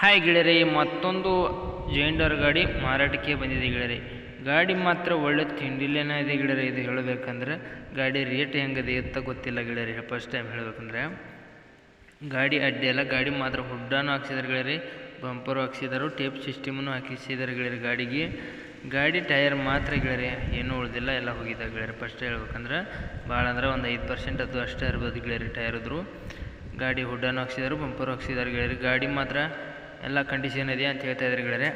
Hi ಗೆಳೆಯರೆ, ಮತ್ತೊಂದು ಜೈಂಡರ್ ಗಾಡಿ ಮಾರಾಟಕ್ಕೆ ಬಂದಿದೆ ಗೆಳೆಯರೆ. ಗಾಡಿ ಮಾತ್ರ ಒಳ್ಳೆ ತಿಂಡಿಲೇನ ಇದೆ ಗೆಳೆಯರೆ. ಇದು ಹೇಳಬೇಕಂದ್ರೆ ಗಾಡಿ ರೇಟ್ ಹೆಂಗಿದೆ ಅಂತ ಗೊತ್ತಿಲ್ಲ ಗೆಳೆಯರೆ. ಫಸ್ಟ್ ಟೈಮ್ ಹೇಳಬೇಕಂದ್ರೆ ಗಾಡಿ ಅಡ್ಡಿ ಅಲ್ಲ, ಗಾಡಿ ಮಾತ್ರ ಹುಡ್ಡಾನು ಹಾಕ್ಸಿದಾರೆ ಗೆಳೆಯರೆ, ಬಂಪರು ಹಾಕ್ಸಿದಾರು, ಟೇಪ್ ಸಿಸ್ಟಮನ್ನು ಹಾಕಿಸಿದಾರೆ ಗೆಳೆಯರೆ. ಗಾಡಿ ಟೈರ್ ಮಾತ್ರ ಗೆಳೆಯರೆ ಏನೂ ಉಳಿದಿಲ್ಲ, ಎಲ್ಲ ಹೋಗಿದೆ ಗೆಳೆಯರೆ. ಫಸ್ಟ್ ಹೇಳ್ಬೇಕಂದ್ರೆ ಭಾಳ ಅಂದ್ರೆ ಒಂದು 5% ಅದು ಅಷ್ಟೇ ಇರ್ಬೋದು ಗೆಳೆಯರೆ ಟೈರ್ ಇದ್ರು. ಗಾಡಿ ಹುಡ್ಡಾನು ಹಾಕ್ಸಿದಾರು, ಬಂಪರು ಹಾಕ್ಸಿದಾರೆ ಗೆಳೆಯರೆ. ಗಾಡಿ ಮಾತ್ರ ಎಲ್ಲ ಕಂಡೀಷನ್ ಇದೆ ಅಂತ ಹೇಳ್ತಾ ಇದ್ದಾರೆ ಗೆಳೆಯರೆ.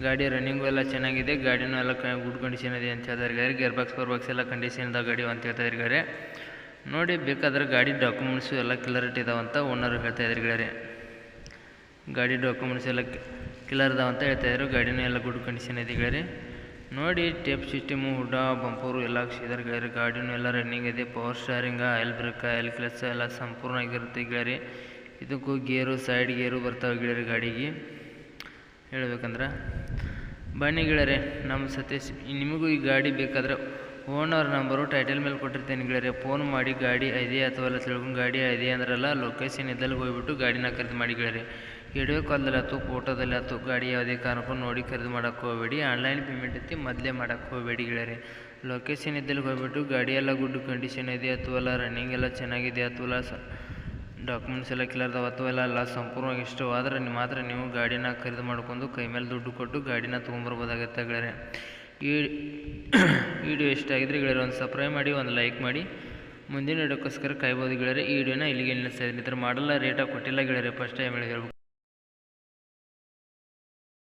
ಗಾಡಿ ರನ್ನಿಂಗು ಎಲ್ಲ ಚೆನ್ನಾಗಿದೆ, ಗಾಡಿನೂ ಎಲ್ಲ ಗುಡ್ ಕಂಡೀಷನ್ ಇದೆ ಅಂತ ಹೇಳ್ತಾರೆ ಗೆಳೆಯರೆ. ಗೇರ್ ಬಾಕ್ಸ್ ಪವರ್ ಬಾಕ್ಸ್ ಎಲ್ಲ ಕಂಡೀಷನ್ ಇದಾವೆ ಗಾಡಿ ಅಂತ ಹೇಳ್ತಾ ಇದ್ದಾರೆ ಗೆಳೆಯರೆ. ನೋಡಿ, ಬೇಕಾದ್ರೆ ಗಾಡಿ ಡಾಕ್ಯುಮೆಂಟ್ಸು ಎಲ್ಲ ಕ್ಲಿಯರಿಟಿ ಇದಾವಂತ ಓನರು ಹೇಳ್ತಾ ಇದ್ದಾರೆ ಗೆಳೆಯರೆ. ಗಾಡಿ ಡಾಕ್ಯುಮೆಂಟ್ಸ್ ಎಲ್ಲ ಕ್ಲಿಯರ್ ಇದಾವಂತ ಹೇಳ್ತಾ ಇದ್ದಾರೆ. ಗಾಡಿನೂ ಎಲ್ಲ ಗುಡ್ ಕಂಡೀಷನ್ ಇದೆ ಗೆಳೆಯರೆ. ನೋಡಿ, ಟೇಪ್ ಸಿಸ್ಟಮು, ಹುಡ್ಡ, ಬಂಪರು ಎಲ್ಲ ಹಾಕ್ಸಿದ್ದಾರೆ ಗೆಳೆಯರೆ. ಗಾಡಿನೂ ಎಲ್ಲ ರನ್ನಿಂಗ್ ಇದೆ. ಪವರ್ ಸ್ಟಾರಿಂಗ, ಆಯಿಲ್ ಬ್ರೇಕ, ಆಯಿಲ್ ಕ್ಲಚ್ ಎಲ್ಲ ಸಂಪೂರ್ಣ ಆಗಿರುತ್ತೆ ಗೆಳೆಯರೆ. ಇದಕ್ಕೂ ಗೇರು, ಸೈಡ್ ಗೇರು ಬರ್ತಾವೆ ಗೆಳೆಯರೆ ಗಾಡಿಗೆ. ಹೇಳ್ಬೇಕಂದ್ರೆ ಬನ್ನಿ ಗೆಳೆಯರೆ, ನಮ್ಮ ಸತೀಶ್. ನಿಮಗೂ ಈ ಗಾಡಿ ಬೇಕಾದ್ರೆ ಓನರ್ ನಂಬರು ಟೈಟಲ್ ಮೇಲೆ ಕೊಟ್ಟಿರ್ತೇನೆ ಗೆಳೆಯರೆ. ಫೋನ್ ಮಾಡಿ ಗಾಡಿ ಇದೆ ಅಥವಾ ಎಲ್ಲ ತಿಳ್ಕೊಂಡು, ಗಾಡಿ ಇದೆ ಅಂದ್ರಲ್ಲ ಲೊಕೇಶನ್ ಇದ್ದಲ್ಲಿ ಹೋಗ್ಬಿಟ್ಟು ಗಾಡಿನ ಖರೀದಿ ಮಾಡಿ ಗೆಳೆಯರೆ. ವಿಡಿಯೋ ಕಾಲ್ದಲ್ಲಿ ಆಯ್ತು, ಫೋಟೋದಲ್ಲಿ ಆಯ್ತು, ಗಾಡಿ ಯಾವುದೇ ಕಾರಣಕ್ಕೂ ನೋಡಿ ಖರೀದಿ ಮಾಡೋಕ್ಕೆ ಹೋಗಬೇಡಿ. ಆನ್ಲೈನ್ ಪೇಮೆಂಟ್ ಐತಿ, ಮೊದಲೇ ಮಾಡೋಕ್ಕೆ ಹೋಗಬೇಡಿ ಗೆಳೆಯರೆ. ಲೊಕೇಶನ್ ಇದ್ದಲ್ಲಿ ಹೋಗ್ಬಿಟ್ಟು ಗಾಡಿ ಎಲ್ಲ ಗುಡ್ ಕಂಡೀಷನ್ ಇದೆ ಅಥವಾ ಎಲ್ಲ ರನ್ನಿಂಗ್ ಎಲ್ಲ ಚೆನ್ನಾಗಿದೆ ಅಥವಾ ಡಾಕ್ಯುಮೆಂಟ್ಸ್ ಎಲ್ಲ ಕ್ಲಿಯರ್ ಅದಾವ ಅಥವಾ ಎಲ್ಲ ಸಂಪೂರ್ಣವಾಗಿ ಇಷ್ಟವಾದರೆ ಮಾತ್ರ ನೀವು ಗಾಡಿನ ಖರೀದಿ ಮಾಡ್ಕೊಂಡು ಕೈ ಮೇಲೆ ದುಡ್ಡು ಕೊಟ್ಟು ಗಾಡಿನ ತೊಗೊಂಬರ್ಬೋದಾಗುತ್ತೆ ಗೆಳೆಯರೆ. ಈ ವಿಡಿಯೋ ಇಷ್ಟ ಆಗಿದ್ರೆ ಗೆಳೆಯರೆ ಒಂದು ಸಬ್ಸ್ಕ್ರೈಬ್ ಮಾಡಿ, ಒಂದು ಲೈಕ್ ಮಾಡಿ. ಮುಂದಿನ ವಿಡಿಯೋಕ್ಕೋಸ್ಕರ ಕಾಯ್ಬೋದು ಗೆಳೆಯರೆ. ಈ ವಿಡಿಯೋನ ಇಲ್ಲಿಗೆ ನಿಲ್ಲಿಸ್ತಾ ಇದ್ದೀನಿ. ಈ ಥರ ಮಾಡಲ್ಲ ರೇಟಾಗಿ ಕೊಟ್ಟಿಲ್ಲ ಗೆಳೆಯರೆ, ಫಸ್ಟ್ ಟೈಮ್ ಹೇಳ್ಬೇಕು.